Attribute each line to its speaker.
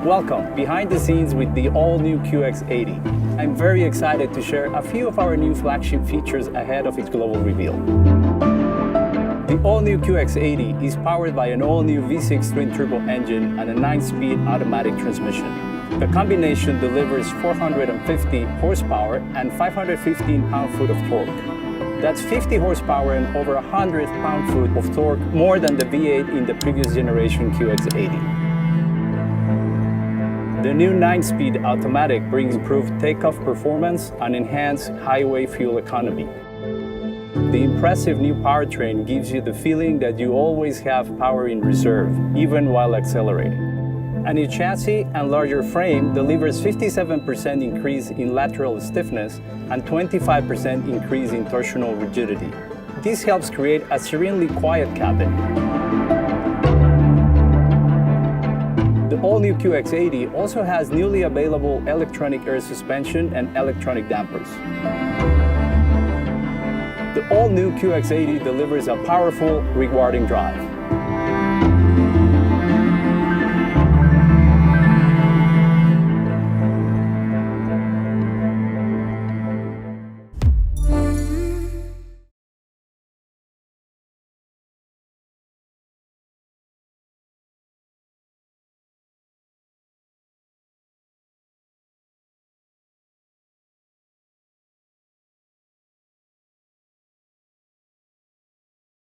Speaker 1: Welcome behind the scenes with the all-new QX80. I'm very excited to share a few of our new flagship features ahead of its global reveal. The all-new QX80 is powered by an all-new V6 twin-turbo engine and a 9-speed automatic transmission. The combination delivers 450 horsepower and 515 pound-foot of torque. That's 50 horsepower and over 100 pound-foot of torque, more than the V8 in the previous generation QX80. The new 9-speed automatic brings improved takeoff performance and enhanced highway fuel economy. The impressive new powertrain gives you the feeling that you always have power in reserve, even while accelerating. A new chassis and larger frame delivers 57% increase in lateral stiffness and 25% increase in torsional rigidity. This helps create a serenely quiet cabin. The all-new QX80 also has newly available electronic air suspension and electronic dampers. The all-new QX80 delivers a powerful, rewarding drive.